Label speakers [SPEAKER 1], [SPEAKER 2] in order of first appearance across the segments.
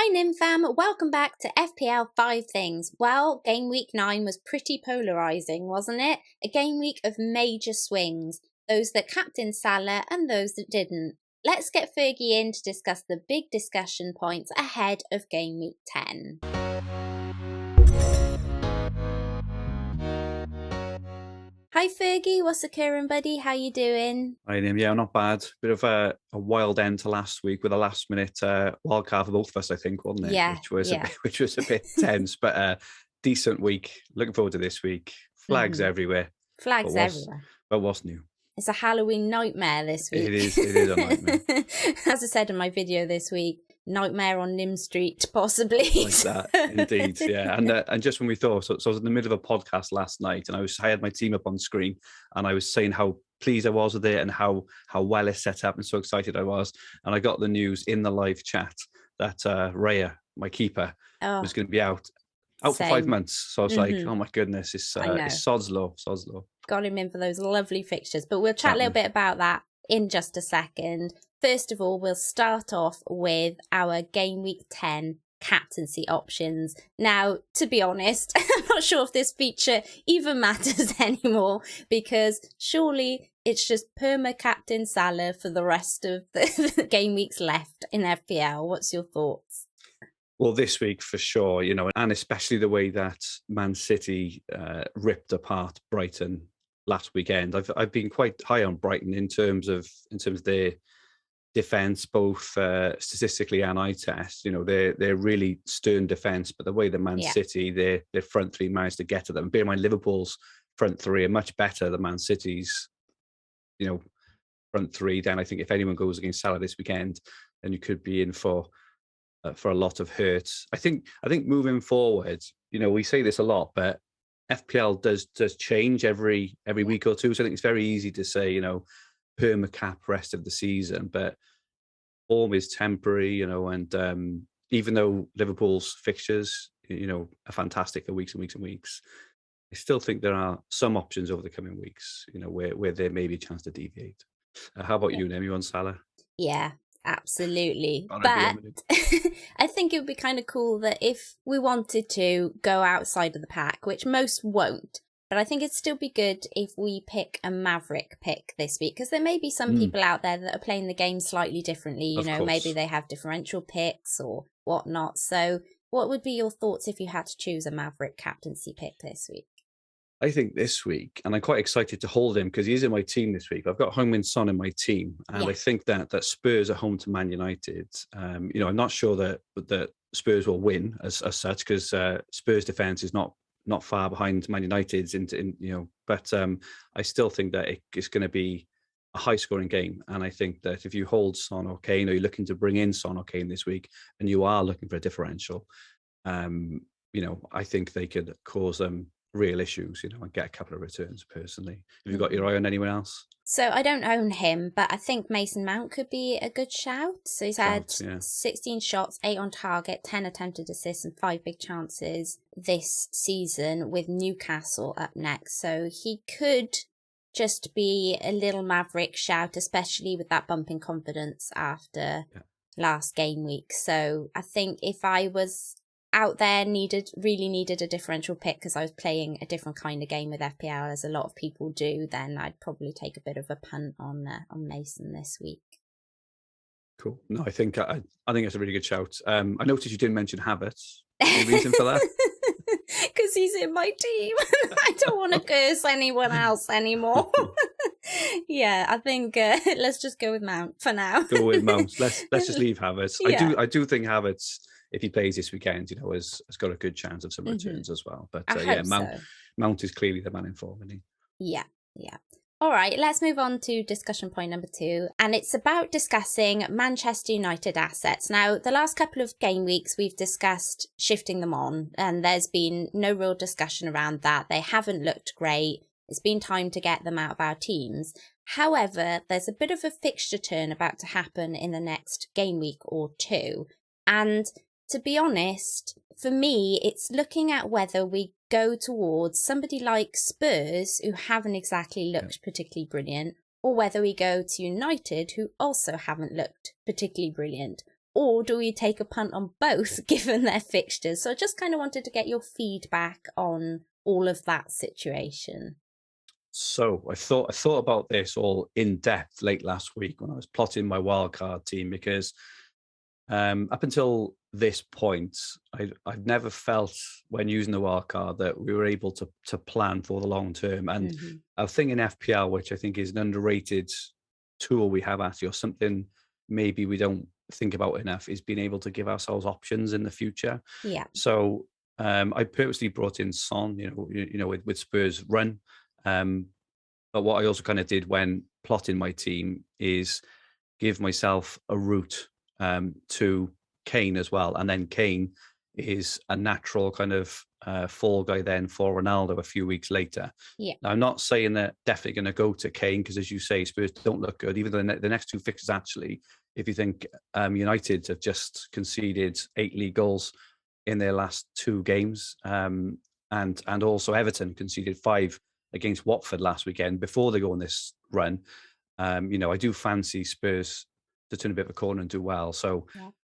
[SPEAKER 1] Hi Nymfam, welcome back to FPL 5 Things. Well, Game Week 9 was pretty polarising, wasn't it? A game week of major swings, those that captained Salah and those that didn't. Let's get Fergie in to discuss the big discussion points ahead of Game Week 10. Hi Fergie, what's occurring, buddy? How you doing?
[SPEAKER 2] Hi, Liam. Yeah, not bad. Bit of a wild end to last week with a last-minute wildcard for both of us, I think, wasn't it?
[SPEAKER 1] Yeah,
[SPEAKER 2] which was a bit tense, but decent week. Looking forward to this week. Flags everywhere.
[SPEAKER 1] Flags everywhere.
[SPEAKER 2] But what's new?
[SPEAKER 1] It's a Halloween nightmare this week.
[SPEAKER 2] It is a nightmare.
[SPEAKER 1] As I said in my video this week, nightmare on Nim Street, possibly.
[SPEAKER 2] Like that, indeed, yeah. And just when we thought, so I was in the middle of a podcast last night, and I had my team up on screen, and I was saying how pleased I was with it and how well it's set up, and so excited I was. And I got the news in the live chat that Raya, my keeper, was going to be out for 5 months. So I was like, oh my goodness, it's sod's law.
[SPEAKER 1] Got him in for those lovely fixtures, but we'll chat a little bit about that in just a second. First of all, we'll start off with our Game Week 10 captaincy options. Now, to be honest, I'm not sure if this feature even matters anymore, because surely it's just perma-captain Salah for the rest of the game weeks left in FPL. What's your thoughts?
[SPEAKER 2] Well, this week for sure, and especially the way that Man City ripped apart Brighton last weekend. I've been quite high on Brighton in terms of their defense, both statistically and eye test. They're really stern defense, but the way that Man City, their front three managed to get to them. Bear in mind, Liverpool's front three are much better than Man City's, front three. Then I think if anyone goes against Salah this weekend, then you could be in for a lot of hurt. I think moving forward, we say this a lot, but FPL does change every week or two. So I think it's very easy to say, perma-cap rest of the season, but form is temporary, and even though Liverpool's fixtures, are fantastic for weeks and weeks and weeks, I still think there are some options over the coming weeks, where there may be a chance to deviate. How about you, Nemi, on Salah?
[SPEAKER 1] Yeah, absolutely. But I think it would be kind of cool that if we wanted to go outside of the pack, which most won't, but I think it'd still be good if we pick a Maverick pick this week, because there may be some people out there that are playing the game slightly differently. Maybe they have differential picks or whatnot. So what would be your thoughts if you had to choose a Maverick captaincy pick this week?
[SPEAKER 2] I think this week, and I'm quite excited to hold him because he's in my team this week. I've got Heung-min Son in my team, and I think that Spurs at home to Man United. I'm not sure that Spurs will win as such, because Spurs' defense is not far behind Man United's. But I still think that it's going to be a high-scoring game, and I think that if you hold Son or Kane, or you're looking to bring in Son or Kane this week, and you are looking for a differential, I think they could cause them real issues, and get a couple of returns personally. Have you got your eye on anyone else?
[SPEAKER 1] So I don't own him, but I think Mason Mount could be a good shout. So he's had 16 shots, 8 on target, 10 attempted assists and 5 big chances this season, with Newcastle up next. So he could just be a little Maverick shout, especially with that bump in confidence after last game week. So I think if I was out there, really needed a differential pick because I was playing a different kind of game with FPL, as a lot of people do, then I'd probably take a bit of a punt on Mason this week.
[SPEAKER 2] Cool. No, I think it's a really good shout. I noticed you didn't mention Havertz. Any reason for that?
[SPEAKER 1] Because he's in my team. I don't want to curse anyone else anymore. Yeah, I think let's just go with Mount for now.
[SPEAKER 2] Go with Mount. Let's just leave Havertz. Yeah. I do think Havertz, if he plays this weekend, has got a good chance of some returns as well. But Mount is clearly the man in form, isn't he?
[SPEAKER 1] Yeah. All right, let's move on to discussion point number 2, and it's about discussing Manchester United assets. Now, the last couple of game weeks, we've discussed shifting them on, and there's been no real discussion around that. They haven't looked great. It's been time to get them out of our teams. However, there's a bit of a fixture turn about to happen in the next game week or two, and to be honest, for me, it's looking at whether we go towards somebody like Spurs, who haven't exactly looked particularly brilliant, or whether we go to United, who also haven't looked particularly brilliant, Or do we take a punt on both given their fixtures? So I just kind of wanted to get your feedback on all of that situation.
[SPEAKER 2] So I thought about this all in depth late last week when I was plotting my wildcard team, because up until this point, I've never felt when using the wildcard that we were able to plan for the long term. And a thing in FPL, which I think is an underrated tool we have actually, or something maybe we don't think about enough, is being able to give ourselves options in the future.
[SPEAKER 1] Yeah.
[SPEAKER 2] So I purposely brought in Son, with Spurs run. But what I also kind of did when plotting my team is give myself a route to Kane as well. And then Kane is a natural kind of fall guy then for Ronaldo a few weeks later.
[SPEAKER 1] Yeah.
[SPEAKER 2] Now, I'm not saying that definitely going to go to Kane, because as you say, Spurs don't look good. Even though the next two fixtures, actually, if you think United have just conceded 8 league goals in their last 2 games, and also Everton conceded 5 against Watford last weekend before they go on this run. I do fancy Spurs to turn a bit of a corner and do well. So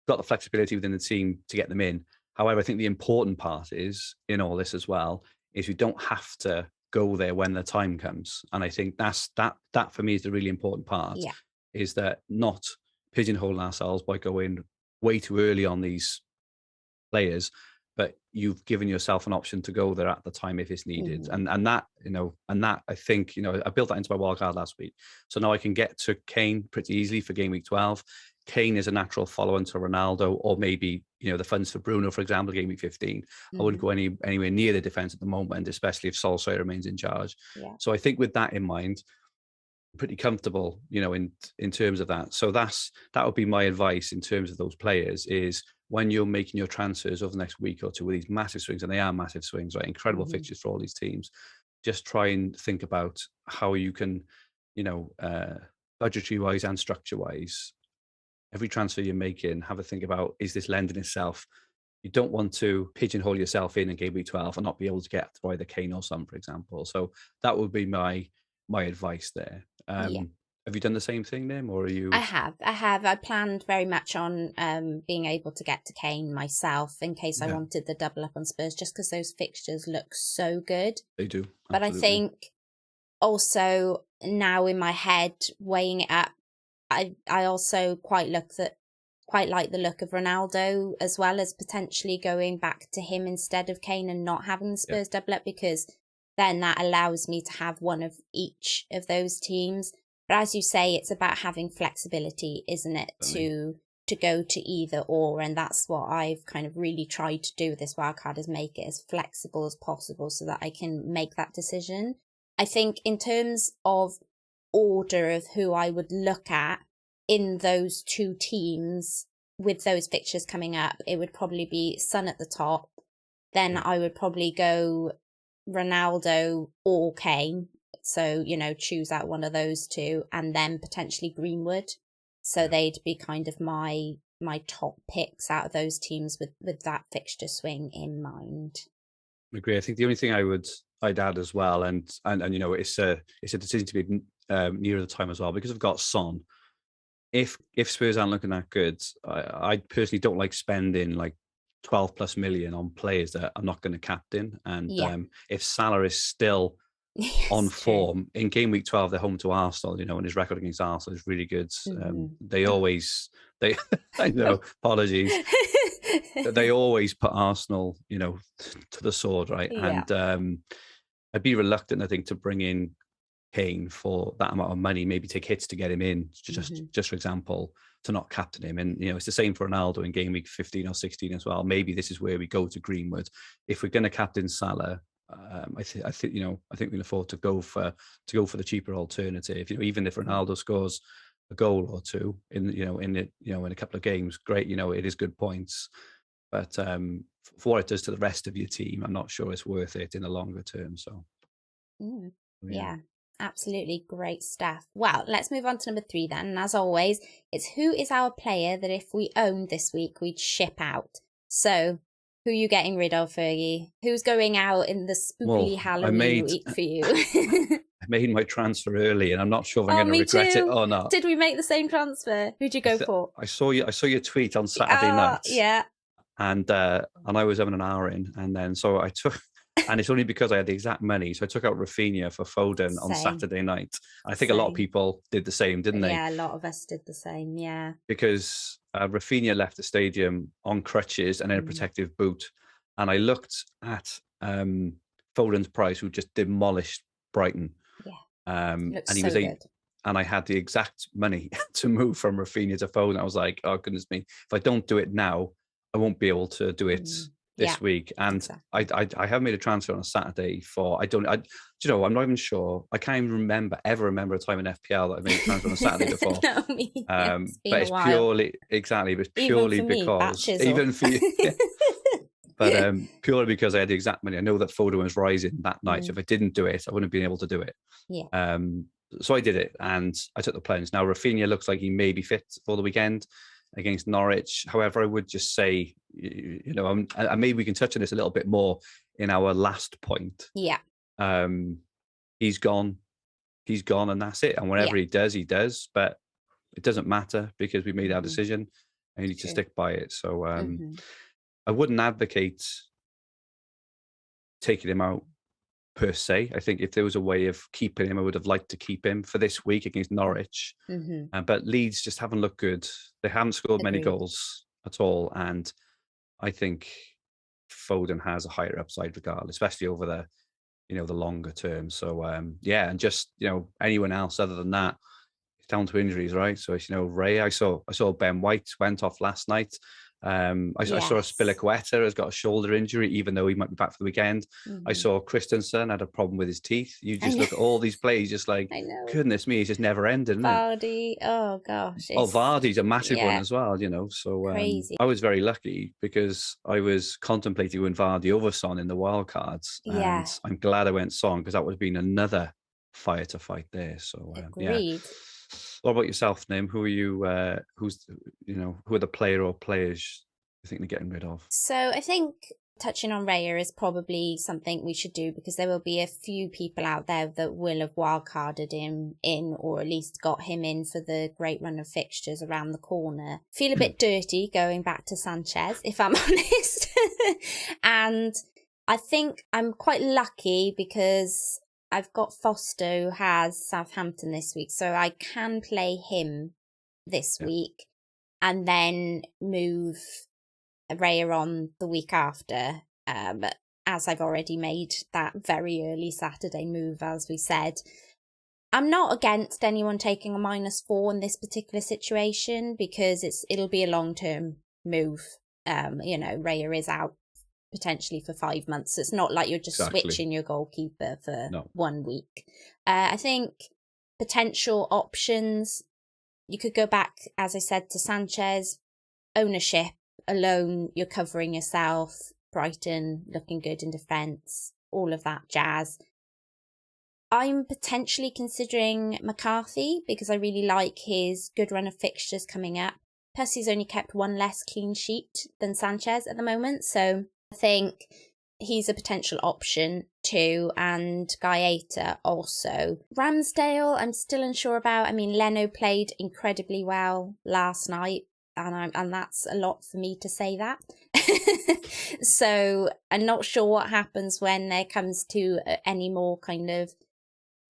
[SPEAKER 2] got the flexibility within the team to get them in. However, I think the important part is in all this as well is we don't have to go there when the time comes. And I think that for me is the really important part, is that not pigeonholing ourselves by going way too early on these players, but you've given yourself an option to go there at the time if it's needed. And that I think, I built that into my wildcard last week. So now I can get to Kane pretty easily for game week 12. Kane is a natural follow-on to Ronaldo, or maybe, the funds for Bruno, for example, game week 15. I wouldn't go anywhere near the defence at the moment, especially if Solskjaer remains in charge.
[SPEAKER 1] Yeah.
[SPEAKER 2] So I think with that in mind, I'm pretty comfortable, in terms of that. So that would be my advice in terms of those players, is when you're making your transfers over the next week or two with these massive swings, and they are massive swings, right? Incredible fixtures for all these teams. Just try and think about how you can, budgetary-wise and structure-wise, every transfer you're making, have a think about, is this lending itself? You don't want to pigeonhole yourself in game week 12 and not be able to get to either Kane or Son, for example. So that would be my advice there. Have you done the same thing, Nim, or are you?
[SPEAKER 1] I have. I planned very much on being able to get to Kane myself in case I wanted the double up on Spurs, just because those fixtures look so good.
[SPEAKER 2] They do.
[SPEAKER 1] But
[SPEAKER 2] absolutely.
[SPEAKER 1] I think also now in my head, weighing it up, I also quite like the look of Ronaldo, as well as potentially going back to him instead of Kane and not having the Spurs double up, because then that allows me to have one of each of those teams. But as you say, it's about having flexibility, isn't it, to go to either or, and that's what I've kind of really tried to do with this wildcard, is make it as flexible as possible so that I can make that decision. I think in terms of order of who I would look at in those 2 teams with those fixtures coming up, it would probably be Son at the top. Then I would probably go Ronaldo or Kane. So, choose out one of those 2, and then potentially Greenwood. So they'd be kind of my top picks out of those teams with that fixture swing in mind.
[SPEAKER 2] I agree. I think the only thing I'd add as well, and it's a decision to be nearer the time as well, because I've got Son. If Spurs aren't looking that good, I personally don't like spending like 12 plus million on players that I'm not going to captain. And if Salah is still on form in game week 12, they're home to Arsenal, and his record against Arsenal is really good. They I know, apologies. They always put Arsenal, to the sword, right? Yeah. And I'd be reluctant, I think, to bring in Kane for that amount of money, maybe take hits to get him in, just for example, to not captain him. And, it's the same for Ronaldo in game week 15 or 16 as well. Maybe this is where we go to Greenwood. If we're going to captain Salah, I think we can afford to go for the cheaper alternative. Even if Ronaldo scores a goal or 2 in a couple of games, great. It is good points, but for what it does to the rest of your team, I'm not sure it's worth it in the longer term. So,
[SPEAKER 1] yeah. Absolutely great stuff. Well, let's move on to number 3 then. And as always, it's who is our player that if we owned this week, we'd ship out. So, who are you getting rid of, Fergie? Who's going out in the spooky Halloween week for you?
[SPEAKER 2] I made my transfer early, and I'm not sure if I'm going to regret it or not.
[SPEAKER 1] Did we make the same transfer? Who'd you go for?
[SPEAKER 2] I saw your tweet on Saturday night.
[SPEAKER 1] Yeah.
[SPEAKER 2] And I was having an hour in, and then so I took, and it's only because I had the exact money, so I took out Rafinha for Foden on Saturday night. I think a lot of people did the same, didn't they?
[SPEAKER 1] Yeah, a lot of us did the same. Yeah,
[SPEAKER 2] because Rafinha left the stadium on crutches and in a protective boot, and I looked at Foden's price, who just demolished Brighton.
[SPEAKER 1] Yeah,
[SPEAKER 2] and he was good. And I had the exact money to move from Rafinha to Foden. I was like, oh goodness me, if I don't do it now, I won't be able to do it this week. And exactly. I have made a transfer on a Saturday I'm not even sure. I can't even ever remember a time in FPL that I made a transfer on a Saturday before.
[SPEAKER 1] No,
[SPEAKER 2] but it's purely because even for you. But purely because I had the exact money. I know that Foden was rising that night. So if I didn't do it, I wouldn't have been able to do it.
[SPEAKER 1] Yeah.
[SPEAKER 2] So I did it, and I took the plunge. Now Rafinha looks like he may be fit for the weekend against Norwich. However, I would just say, and maybe we can touch on this a little bit more in our last point.
[SPEAKER 1] Yeah.
[SPEAKER 2] He's gone, and that's it. And whenever he does, but it doesn't matter because we made our decision, and you need to stick by it. So I wouldn't advocate taking him out per se. I think if there was a way of keeping him, I would have liked to keep him for this week against Norwich. But Leeds just haven't looked good. They haven't scored many goals at all. And I think Foden has a higher upside regardless, especially over the longer term. So, and just, anyone else other than that, it's down to injuries, right? So, Ray, I saw Ben White went off last night. I saw Spilicueta has got a shoulder injury, even though he might be back for the weekend. I saw Christensen had a problem with his teeth. You just look at all these plays, just like, goodness me, it's just never ending.
[SPEAKER 1] Vardy, oh gosh.
[SPEAKER 2] Vardy's a massive one as well, So
[SPEAKER 1] crazy.
[SPEAKER 2] I was very lucky because I was contemplating with Vardy over Son in the wildcards. And I'm glad I went Son because that would have been another fire to fight there. So,
[SPEAKER 1] Agreed.
[SPEAKER 2] What about yourself, Nim? Who are you? Who are the player or players you think they're getting rid of?
[SPEAKER 1] So I think touching on Raya is probably something we should do because there will be a few people out there that will have wildcarded him in, or at least got him in for the great run of fixtures around the corner. Feel a bit dirty going back to Sanchez, if I'm honest. And I think I'm quite lucky because I've got Foster, who has Southampton this week, so I can play him this week and then move Raya on the week after, as I've already made that very early Saturday move, as we said. I'm not against anyone taking a -4 in this particular situation because it'll be a long-term move. Raya is out potentially for 5 months. So it's not like you're just switching your goalkeeper for 1 week. I think potential options, you could go back, as I said, to Sanchez. Ownership alone, you're covering yourself. Brighton looking good in defence, all of that jazz. I'm potentially considering McCarthy because I really like his good run of fixtures coming up. Plus, he's only kept one less clean sheet than Sanchez at the moment, so I think he's a potential option too, and Gaeta also. Ramsdale, I'm still unsure about. I mean, Leno played incredibly well last night, and that's a lot for me to say that. So I'm not sure what happens when there comes to any more kind of,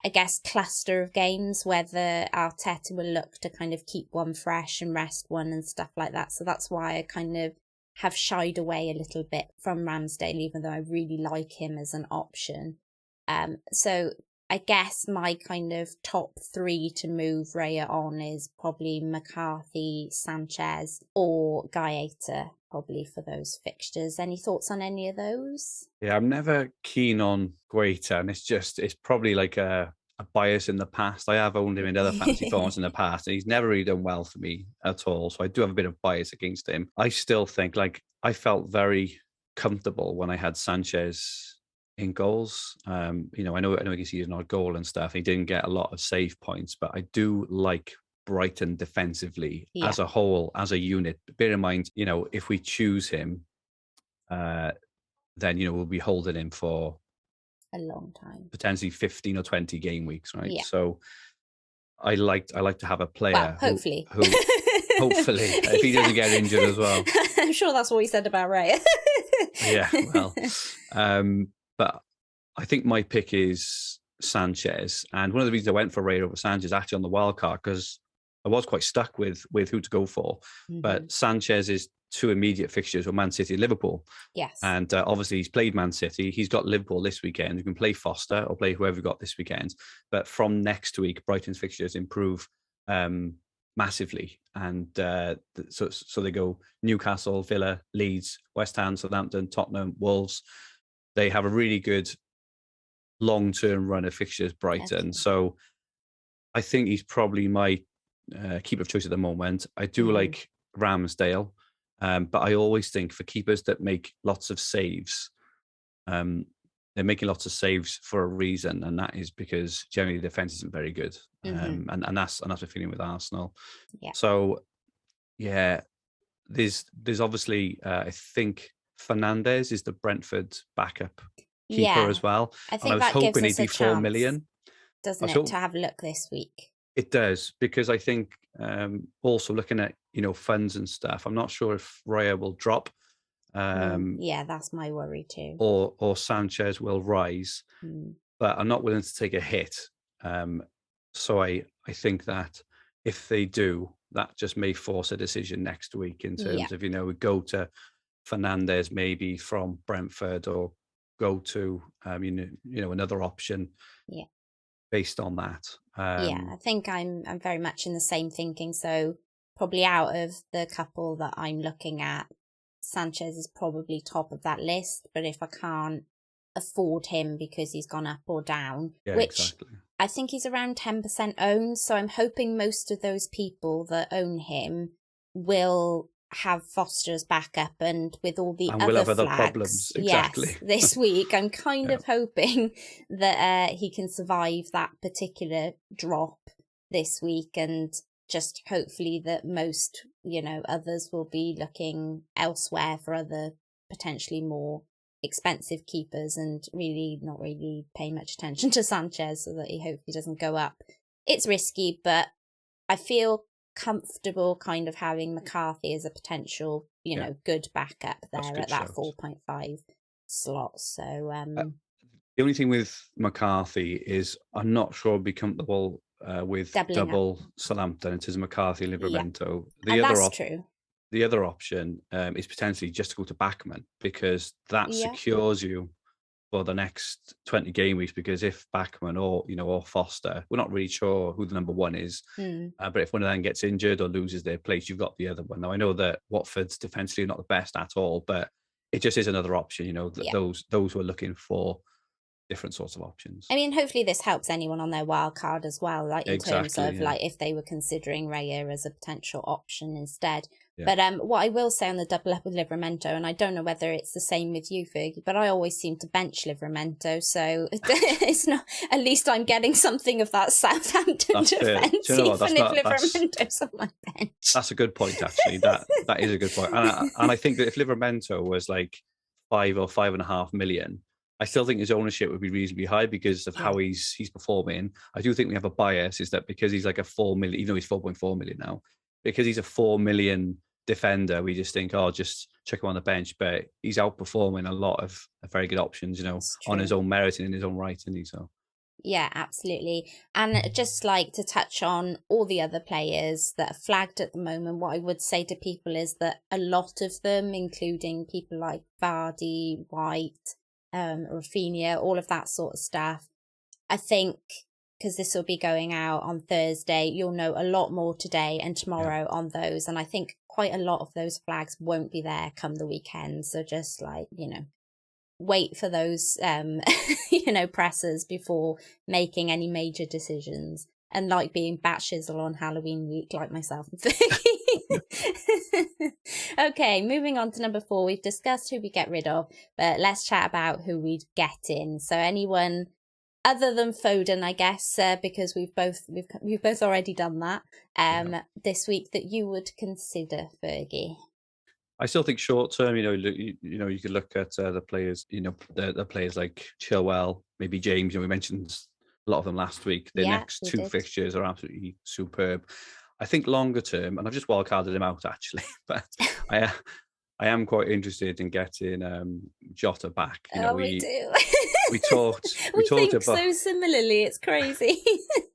[SPEAKER 1] I guess, cluster of games, whether Arteta will look to kind of keep one fresh and rest one and stuff like that. So that's why I kind of have shied away a little bit from Ramsdale, even though I really like him as an option. So I guess my kind of top 3 to move Raya on is probably McCarthy, Sanchez, or Gaeta, probably for those fixtures. Any thoughts on any of those?
[SPEAKER 2] Yeah, I'm never keen on Gaeta, and it's probably like a bias in the past. I have owned him in other fantasy formats in the past, and he's never really done well for me at all. So I do have a bit of bias against him. I still think I felt very comfortable when I had Sanchez in goals. I know he he's not a goal and stuff. He didn't get a lot of save points, but I do like Brighton defensively as a whole, as a unit. Bear in mind, if we choose him, then we'll be holding him for
[SPEAKER 1] a long time,
[SPEAKER 2] potentially 15 or 20 game weeks, right?
[SPEAKER 1] Yeah.
[SPEAKER 2] So I like to have a player
[SPEAKER 1] hopefully.
[SPEAKER 2] who hopefully, if he doesn't get injured as well.
[SPEAKER 1] I'm sure that's what he said about Raya.
[SPEAKER 2] Yeah, well, but I think my pick is Sanchez, and one of the reasons I went for Raya over Sanchez actually on the wild card, because I was quite stuck with who to go for. But Sanchez is 2 immediate fixtures with Man City and Liverpool.
[SPEAKER 1] Yes.
[SPEAKER 2] And obviously he's played Man City. He's got Liverpool this weekend. You can play Foster or play whoever you got this weekend. But from next week, Brighton's fixtures improve massively. And so they go Newcastle, Villa, Leeds, West Ham, Southampton, Tottenham, Wolves. They have a really good long-term run of fixtures, Brighton. Okay. So I think he's probably my keeper of choice at the moment. I do like Ramsdale, but I always think for keepers that make lots of saves, they're making lots of saves for a reason, and that is because generally the defense isn't very good, and that's the feeling with Arsenal.
[SPEAKER 1] Yeah.
[SPEAKER 2] So yeah, there's obviously I think Fernandes is the Brentford backup keeper as well.
[SPEAKER 1] I think
[SPEAKER 2] and I was
[SPEAKER 1] that
[SPEAKER 2] hoping
[SPEAKER 1] gives us
[SPEAKER 2] he'd be 4 million.
[SPEAKER 1] Doesn't it, to have a look this week?
[SPEAKER 2] It does, because I think also looking at funds and stuff, I'm not sure if Raya will drop.
[SPEAKER 1] Yeah, that's my worry too.
[SPEAKER 2] Or Sanchez will rise, but I'm not willing to take a hit. So I think that if they do, that just may force a decision next week in terms of we go to Fernandes maybe from Brentford, or go to another option.
[SPEAKER 1] Yeah.
[SPEAKER 2] Based on that.
[SPEAKER 1] I think I'm very much in the same thinking. So probably out of the couple that I'm looking at, Sanchez is probably top of that list. But if I can't afford him because he's gone up or down, which I think he's around 10% owned. So I'm hoping most of those people that own him will have Foster's backup, and with all the other flags,
[SPEAKER 2] problems. Exactly.
[SPEAKER 1] Yes, this week I'm kind of hoping that he can survive that particular drop this week, and just hopefully that most others will be looking elsewhere for other potentially more expensive keepers, and really not really pay much attention to Sanchez, so that he hopefully doesn't go up. It's risky, but I feel comfortable kind of having McCarthy as a potential, good backup there at that 4.5 slot. So
[SPEAKER 2] the only thing with McCarthy is I'm not sure I'd be comfortable with double Southampton. It is McCarthy and Livramento.
[SPEAKER 1] That's true.
[SPEAKER 2] The other option is potentially just to go to Backman, because that secures you for the next 20 game weeks, because if Backman or Foster, we're not really sure who the number one is, but if one of them gets injured or loses their place, you've got the other one. Now I know that Watford's defensively not the best at all, but it just is another option. Those who are looking for different sorts of options.
[SPEAKER 1] I mean, hopefully this helps anyone on their wild card as well, like in terms of like if they were considering Raya as a potential option instead. Yeah. But what I will say on the double up with Livramento, and I don't know whether it's the same with you, Fergie, but I always seem to bench Livramento, so it's not. At least I'm getting something of that Southampton defence, even if Livramento's on my bench.
[SPEAKER 2] That's a good point, actually. That is a good point, and I think that if Livramento was like 5 or 5.5 million, I still think his ownership would be reasonably high because of how he's performing. I do think we have a bias, is that because he's like a 4 million, even though he's 4.4 million now, because he's a 4 million defender, we just think, just check him on the bench. But he's outperforming a lot of very good options, on his own merit and in his own right, isn't he? So.
[SPEAKER 1] Yeah, absolutely. And just like to touch on all the other players that are flagged at the moment, what I would say to people is that a lot of them, including people like Vardy, White, Rafinha, all of that sort of stuff, I think, because this will be going out on Thursday, you'll know a lot more today and tomorrow on those. And I think quite a lot of those flags won't be there come the weekend. So just like, wait for those, pressers before making any major decisions. And like being batchizzle on Halloween week, like myself and Fergie. Okay, moving on to number 4. We've discussed who we get rid of, but let's chat about who we'd get in. So anyone other than Foden, I guess, because we've both already done that this week, that you would consider, Fergie.
[SPEAKER 2] I still think short term, you could look at the players, the players like Chilwell, maybe James. We mentioned a lot of them last week. Their next two fixtures are absolutely superb. I think longer term, and I've just wildcarded him out actually, but I am quite interested in getting Jota back.
[SPEAKER 1] We do.
[SPEAKER 2] we talked
[SPEAKER 1] think
[SPEAKER 2] about
[SPEAKER 1] so similarly. It's crazy.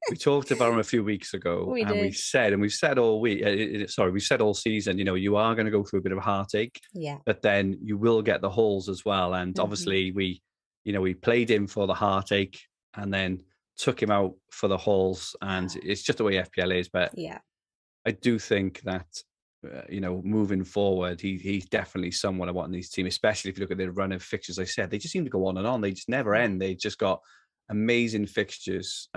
[SPEAKER 2] We talked about him a few weeks ago, we've said all week. We said all season. You are going to go through a bit of a heartache.
[SPEAKER 1] Yeah.
[SPEAKER 2] But then you will get the hauls as well. And obviously, we played him for the heartache and then took him out for the hauls. And it's just the way FPL is. But
[SPEAKER 1] yeah,
[SPEAKER 2] I do think that moving forward, he's definitely someone I want in these team, especially if you look at their run of fixtures. I said they just seem to go on and on. They just never end. They just got amazing fixtures.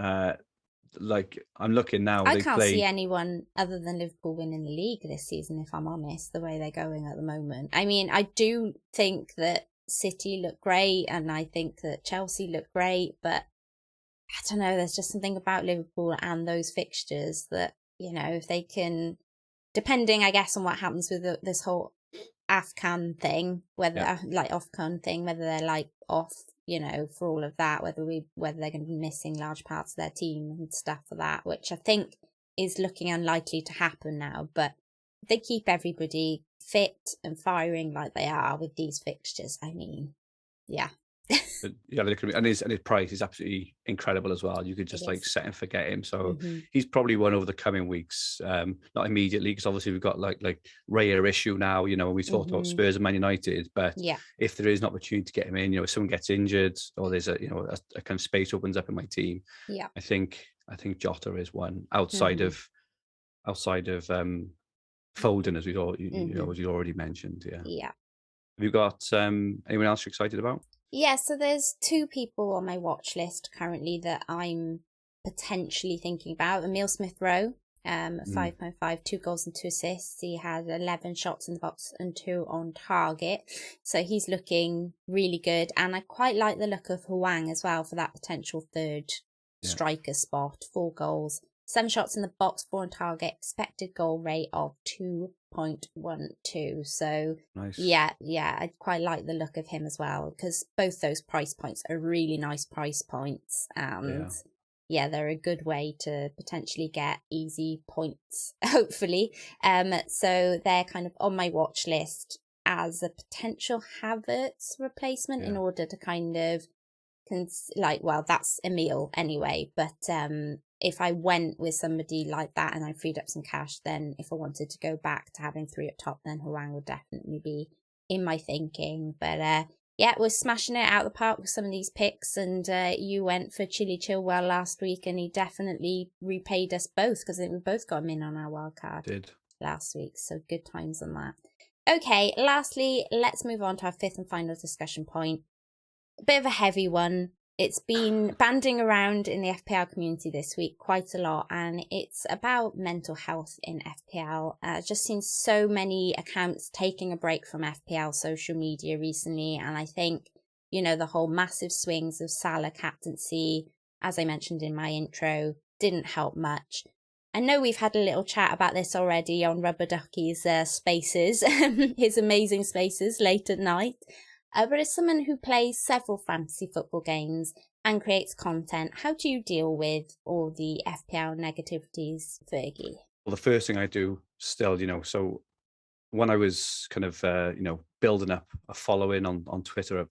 [SPEAKER 2] Like I'm looking now,
[SPEAKER 1] I can't see anyone other than Liverpool winning the league this season, if I'm honest, the way they're going at the moment. I mean, I do think that City look great and I think that Chelsea look great, but I don't know, there's just something about Liverpool and those fixtures that, if they can, depending, I guess, on what happens with this whole AFCON thing, whether AFCON thing, whether they're like off, for all of that, whether they're going to be missing large parts of their team and stuff for that, which I think is looking unlikely to happen now. But if they keep everybody fit and firing like they are with these fixtures, I mean, yeah.
[SPEAKER 2] And his price is absolutely incredible as well. You could just set and forget him. So he's probably one over the coming weeks. Not immediately, because obviously we've got like rare issue now. When we talked about Spurs and Man United, but if there is an opportunity to get him in, if someone gets injured or there's a kind of space opens up in my team, I think Jota is one outside of Foden, as we already mentioned. Yeah. Have you got anyone else you're excited about?
[SPEAKER 1] Yeah, so there's two people on my watch list currently that I'm potentially thinking about. Emile Smith-Rowe, 5.5, 2 goals and 2 assists. He had 11 shots in the box and 2 on target. So he's looking really good. And I quite like the look of Hwang as well for that potential third striker spot. 4 goals, 7 shots in the box, 4 on target, expected goal rate of 2.12. So
[SPEAKER 2] nice.
[SPEAKER 1] Yeah, I quite like the look of him as well, because both those price points are really nice price points, and they're a good way to potentially get easy points, hopefully. So they're kind of on my watch list as a potential Havertz replacement in order to kind of that's Emile anyway, but if I went with somebody like that and I freed up some cash, then if I wanted to go back to having 3 up top, then Hwang would definitely be in my thinking. But we're smashing it out of the park with some of these picks, and you went for Chilwell last week, and he definitely repaid us both, because I think we both got him in on our wild card last week, so good times on that. Okay, lastly, let's move on to our 5th and final discussion point. A bit of a heavy one. It's been banding around in the FPL community this week quite a lot, and it's about mental health in FPL. I've just seen so many accounts taking a break from FPL social media recently, and I think, the whole massive swings of Salah captaincy, as I mentioned in my intro, didn't help much. I know we've had a little chat about this already on Rubber Ducky's spaces, his amazing spaces late at night. But as someone who plays several fantasy football games and creates content, how do you deal with all the FPL negativities, Fergie?
[SPEAKER 2] Well, the first thing I do still, so when I was kind of, building up a following on Twitter, at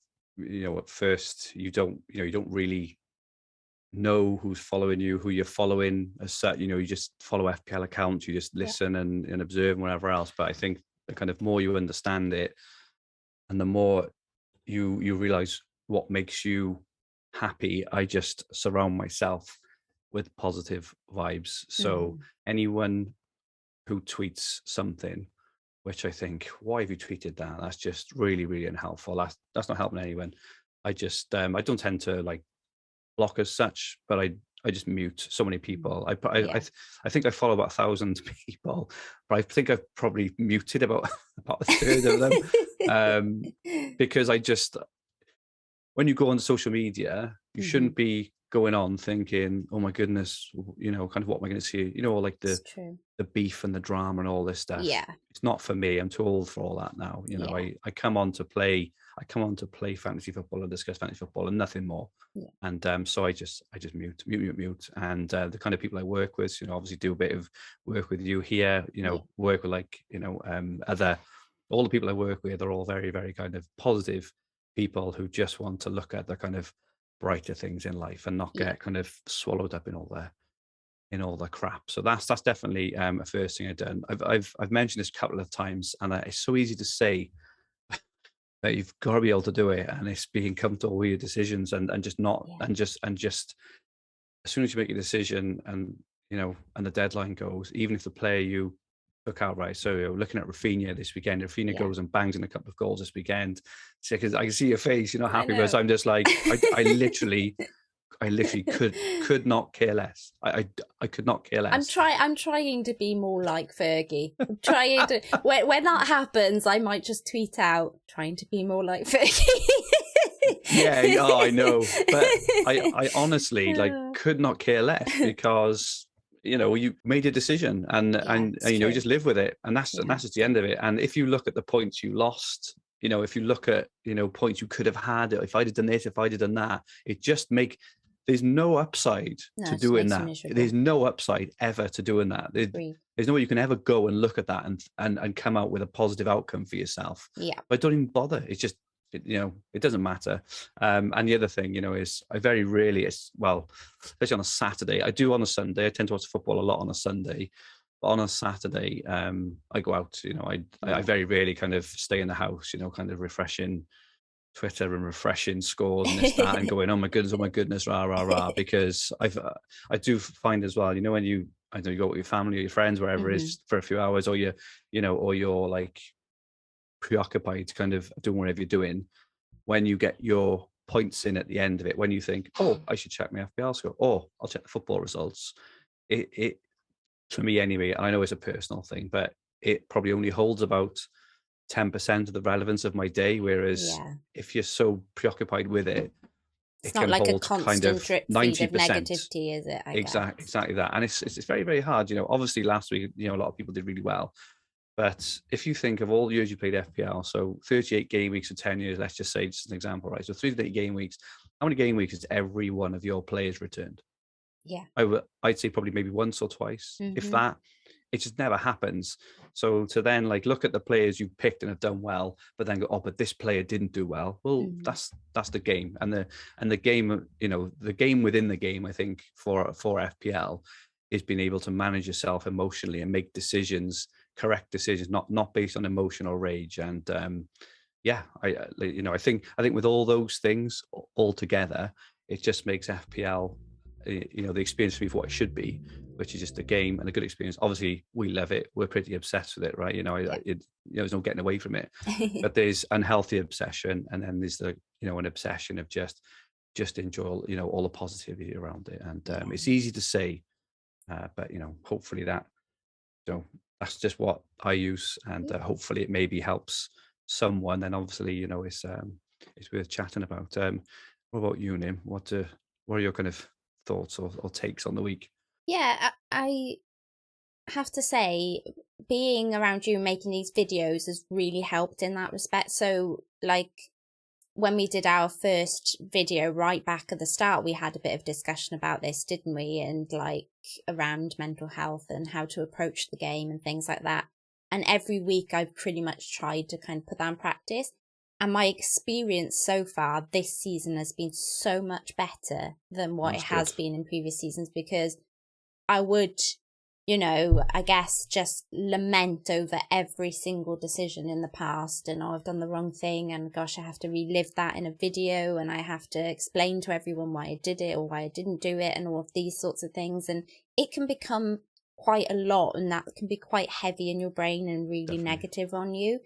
[SPEAKER 2] first you don't really know who's following you, who you're following as such. You just follow FPL accounts, you just listen and observe and whatever else. But I think the kind of more you understand it, and the more you realize what makes you happy, I just surround myself with positive vibes. So anyone who tweets something which I think, why have you tweeted that? That's just really, really unhelpful. That's not helping anyone. I just I don't tend to block as such, but I just mute so many people. I think I follow about 1,000 people, but I think I've probably muted about a third of them. Because when you go on social media, you shouldn't be going on thinking, oh my goodness, you know, kind of what am I going to see? You know, like the beef and the drama and all this stuff.
[SPEAKER 1] Yeah.
[SPEAKER 2] It's not for me. I'm too old for all that now. You know, I come on to play fantasy football and discuss fantasy football and nothing more.
[SPEAKER 1] Yeah.
[SPEAKER 2] And so I just mute. And the kind of people I work with, you know, obviously do a bit of work with you here, you know, work with like, you know, all the people I work with are all very, very kind of positive people who just want to look at the kind of brighter things in life and not get kind of swallowed up in all the crap. So that's definitely a first thing I've done. I've mentioned this a couple of times, and it's so easy to say that you've got to be able to do it, and it's being comfortable with your decisions and just not and just as soon as you make your decision and you know and the deadline goes, even if the player you took out, right? So you're looking at Rafinha this weekend. Rafinha goes and bangs in a couple of goals this weekend. So, because I can see your face, you're not happy, because I'm just like I literally could not care less. I could not care less.
[SPEAKER 1] I'm trying to be more like Fergie. I'm trying to when that happens, I might just tweet out trying to be more like Fergie.
[SPEAKER 2] I know, but I honestly like could not care less, because you know you made a decision and you know you just live with it, and that's just the end of it. And if you look at the points you lost, you know, if you look at points you could have had, if I'd have done this, if I'd have done that, it just there's no upside to doing that. There's no upside ever to doing that. There's no way you can ever go and look at that and come out with a positive outcome for yourself. But don't even bother. It's just, you know, it doesn't matter. And the other thing, you know, is I very rarely, especially on a Saturday, I do on a Sunday. I tend to watch football a lot on a Sunday. But on a Saturday, I go out, you know, I very rarely kind of stay in the house, you know, kind of refreshing Twitter and refreshing scores and this, that, and going, oh my goodness, rah, rah, rah, because I do find as well, you know, when you go with your family or your friends, wherever it is, for a few hours, or you're like preoccupied kind of doing whatever you're doing, when you get your points in at the end of it, when you think, oh, I should check my FPL score, or I'll check the football results, it for me anyway, and I know it's a personal thing, but it probably only holds about 10% of the relevance of my day, whereas if you're so preoccupied with it,
[SPEAKER 1] it's not like a constant drip feed of negativity, is it?
[SPEAKER 2] Exactly that. And it's very, very hard. You know, obviously last week, you know, a lot of people did really well, but if you think of all the years you played FPL, so 38 game weeks for 10 years, let's just say, just an example, right? So 38 game weeks, how many game weeks has every one of your players returned? I'd say probably maybe once or twice, if that. It just never happens. So to then like look at the players you picked and have done well, but then go, oh, but this player didn't do well. Well, that's the game, and the game, you know, the game within the game. I think for FPL is being able to manage yourself emotionally and make correct decisions, not based on emotional rage. And I think with all those things all together, it just makes FPL, you know, the experience for me for what it should be, which is just a game and a good experience. Obviously, we love it. We're pretty obsessed with it, right? You know, there's no getting away from it. But there's unhealthy obsession, and then there's an obsession of just enjoy, you know, all the positivity around it. And it's easy to say, but you know, hopefully that's just what I use, and hopefully it maybe helps someone. And obviously, you know, it's worth chatting about. What about you, Nim? What are your kind of thoughts or takes on the week?
[SPEAKER 1] Yeah, I have to say, being around you making these videos has really helped in that respect. So, like, when we did our first video right back at the start, we had a bit of discussion about this, didn't we? And like around mental health and how to approach the game and things like that. And every week I've pretty much tried to kind of put that in practice. And my experience so far this season has been so much better than what it has been in previous seasons, because I would, you know, I guess just lament over every single decision in the past, and I've done the wrong thing, and gosh, I have to relive that in a video, and I have to explain to everyone why I did it or why I didn't do it, and all of these sorts of things. And it can become quite a lot, and that can be quite heavy in your brain and really negative on you.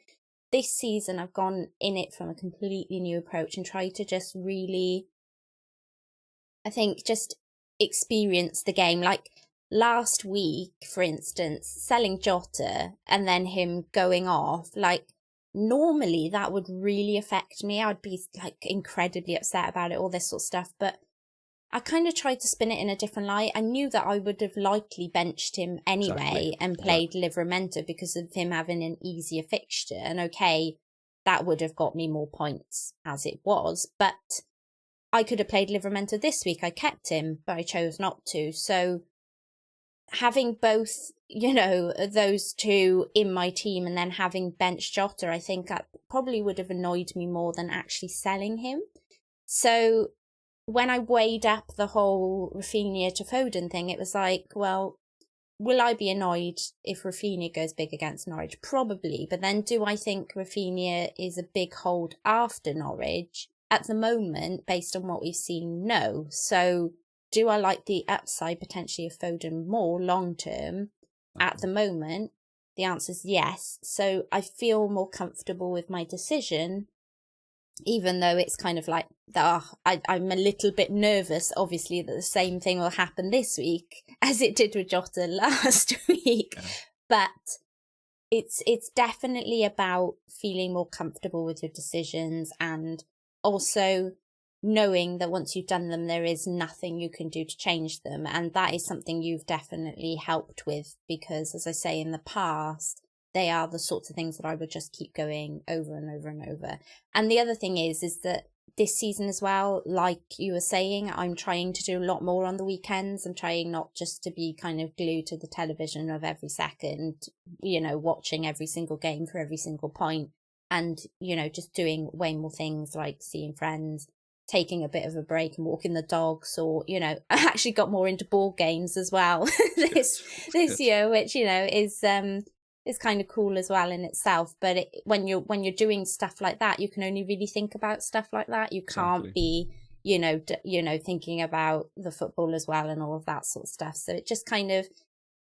[SPEAKER 1] This season, I've gone in it from a completely new approach and tried to just really, I think, just experience the game. Like last week, for instance, selling Jota and then him going off, like normally that would really affect me. I would be like incredibly upset about it, all this sort of stuff. But I kind of tried to spin it in a different light. I knew that I would have likely benched him anyway and played Livramento because of him having an easier fixture. And okay, that would have got me more points as it was. But I could have played Livramento this week. I kept him, but I chose not to. So having both, those two in my team and then having bench Jota, I think that probably would have annoyed me more than actually selling him. So when I weighed up the whole Rafinha to Foden thing, it was like, well, will I be annoyed if Rafinha goes big against Norwich? Probably. But then do I think Rafinha is a big hold after Norwich? At the moment, based on what we've seen, no. So do I like the upside potentially of Foden more long term? At the moment, the answer is yes. So I feel more comfortable with my decision, even though it's kind of like, I'm a little bit nervous, obviously, that the same thing will happen this week as it did with Jota last week. Yeah. But it's definitely about feeling more comfortable with your decisions and also knowing that once you've done them, there is nothing you can do to change them. And that is something you've definitely helped with because, as I say, in the past, they are the sorts of things that I would just keep going over and over and over. And the other thing is that this season as well, like you were saying, I'm trying to do a lot more on the weekends. I'm trying not just to be kind of glued to the television of every second, watching every single game for every single point and, just doing way more things like seeing friends, taking a bit of a break and walking the dogs, or I actually got more into board games as well this year, which is kind of cool as well in itself. But when you're doing stuff like that, you can only really think about stuff like that. You can't be thinking about the football as well and all of that sort of stuff. So it just kind of,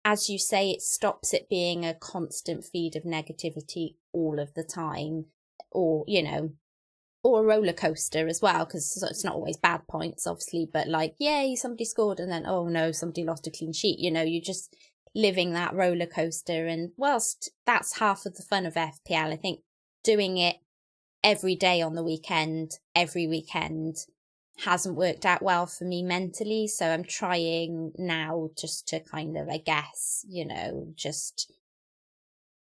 [SPEAKER 1] as you say, it stops it being a constant feed of negativity all of the time, or or a roller coaster as well, because it's not always bad points, obviously, but like, yay, somebody scored, and then, oh no, somebody lost a clean sheet. You're just living that roller coaster. And whilst that's half of the fun of FPL, I think doing it every day on the weekend, every weekend, hasn't worked out well for me mentally. So I'm trying now just to kind of, I guess, just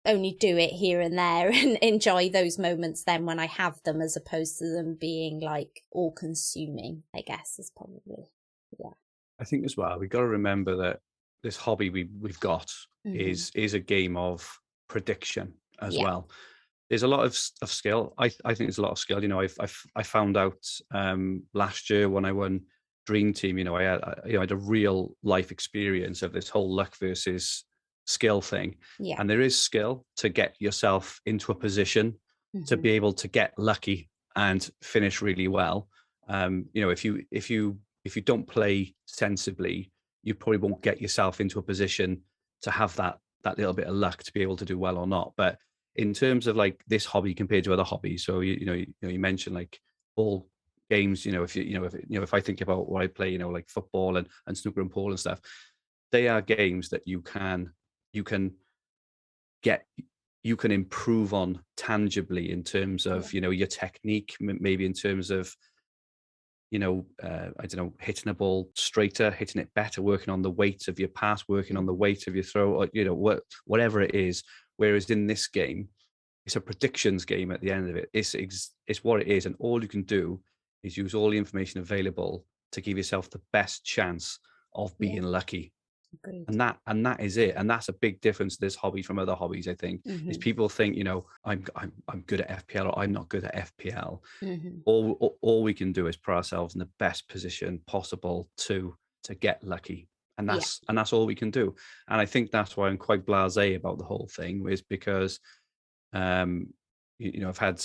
[SPEAKER 1] only do it here and there and enjoy those moments then when I have them, as opposed to them being like all consuming, I guess, is probably, yeah.
[SPEAKER 2] I think as well, we've got to remember that this hobby we've got is a game of prediction as well. There's a lot of skill. I think there's a lot of skill. I found out last year when I won Dream Team, I had a real life experience of this whole luck versus skill thing.
[SPEAKER 1] Yeah.
[SPEAKER 2] And there is skill to get yourself into a position to be able to get lucky and finish really well. If you don't play sensibly, you probably won't get yourself into a position to have that little bit of luck to be able to do well or not. But in terms of like this hobby compared to other hobbies, so you mentioned like all games, if I think about what I play, like football and snooker and pool and stuff, they are games that you can improve on tangibly in terms of your technique, maybe in terms of hitting a ball straighter, hitting it better, working on the weight of your pass, working on the weight of your throw, or whatever it is. Whereas in this game, it's a predictions game at the end of it. It's what it is, and all you can do is use all the information available to give yourself the best chance of being lucky.
[SPEAKER 1] Agreed.
[SPEAKER 2] And that is it. And that's a big difference, this hobby from other hobbies, I think, is people think, I'm good at FPL or I'm not good at FPL. All we can do is put ourselves in the best position possible to get lucky. And that's all we can do. And I think that's why I'm quite blasé about the whole thing, is because I've had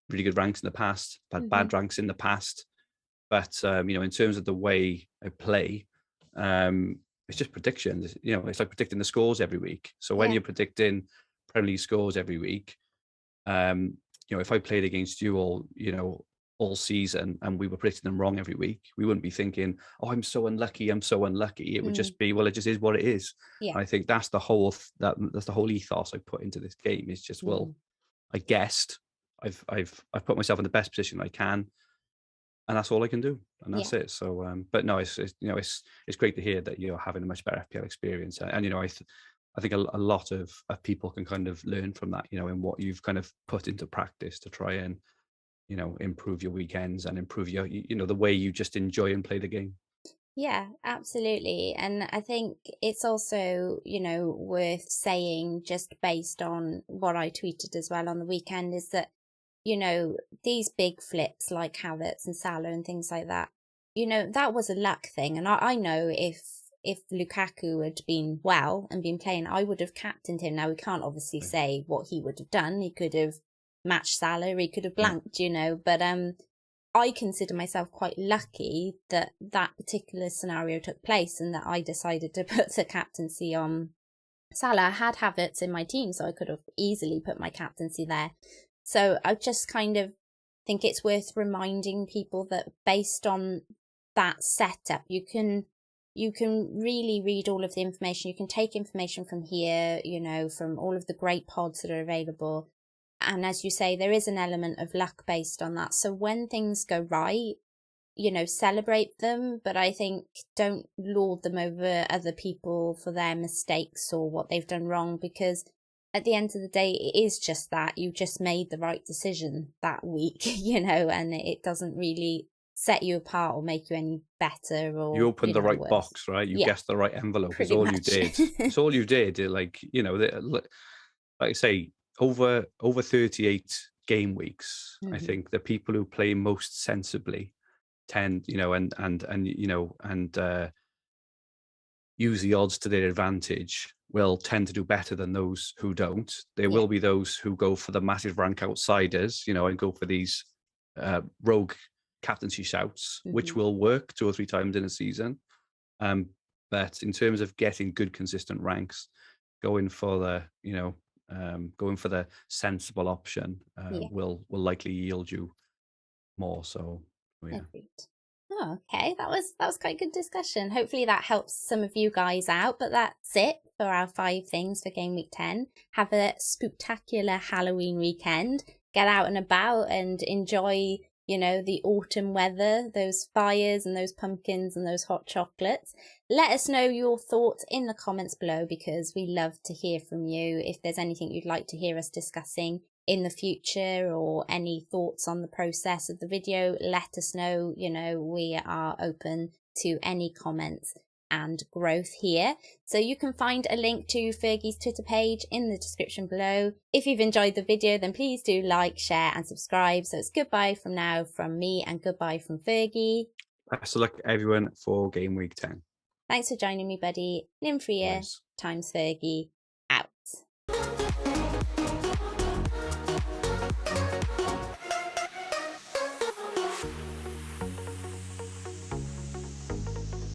[SPEAKER 2] really good ranks in the past, had bad ranks in the past. But in terms of the way I play, it's just predictions. It's like predicting the scores every week. So when you're predicting Premier League scores every week, if I played against you all season and we were predicting them wrong every week, we wouldn't be thinking, oh, I'm so unlucky. It would just be, well, it just is what it is.
[SPEAKER 1] Yeah.
[SPEAKER 2] I think that's the whole that's the whole ethos I put into this game, is just, well, I guessed, I've put myself in the best position I can. and that's all I can do, and that's
[SPEAKER 1] Yeah.
[SPEAKER 2] it. So, but no, it's it's great to hear that you're having a much better FPL experience, and I think a lot of people can kind of learn from that, in what you've kind of put into practice to try and improve your weekends and improve your the way you just enjoy and play the game.
[SPEAKER 1] Yeah, absolutely. And I think it's also, worth saying, just based on what I tweeted as well on the weekend, is that, these big flips like Havertz and Salah and things like that, that was a luck thing. And I know if Lukaku had been well and been playing, I would have captained him. Now, we can't obviously say what he would have done. He could have matched Salah, he could have blanked, but I consider myself quite lucky that that particular scenario took place and that I decided to put the captaincy on Salah. I had Havertz in my team, so I could have easily put my captaincy there. So I just kind of think it's worth reminding people that based on that setup, you can really read all of the information. You can take information from here, from all of the great pods that are available. And as you say, there is an element of luck based on that. So when things go right, celebrate them, but I think don't lord them over other people for their mistakes or what they've done wrong, because at the end of the day, it is just that you just made the right decision that week, and it doesn't really set you apart or make you any better, or
[SPEAKER 2] you opened the right
[SPEAKER 1] worse.
[SPEAKER 2] box, right? You guessed the right envelope. It's all you did. It's all you did. Like I say, over 38 game weeks, I think the people who play most sensibly tend, and use the odds to their advantage will tend to do better than those who don't. There will be those who go for the massive rank outsiders, and go for these rogue captaincy shouts, which will work 2 or 3 times in a season. But in terms of getting good, consistent ranks, going for the sensible option will likely yield you more. So, yeah.
[SPEAKER 1] Agreed. Oh, okay. That was quite a good discussion. Hopefully that helps some of you guys out. But that's it for our 5 things for Game Week 10. Have a spectacular Halloween weekend. Get out and about and enjoy, the autumn weather, those fires and those pumpkins and those hot chocolates. Let us know your thoughts in the comments below, because we love to hear from you. If there's anything you'd like to hear us discussing in the future, or any thoughts on the process of the video, let us know. We are open to any comments and growth here. So you can find a link to Fergie's Twitter page in the description below. If you've enjoyed the video, then please do like, share and subscribe. So it's goodbye from now from me and goodbye from Fergie.
[SPEAKER 2] Best of luck everyone for Game Week 10.
[SPEAKER 1] Thanks for joining me, buddy. Nymfria times Fergie.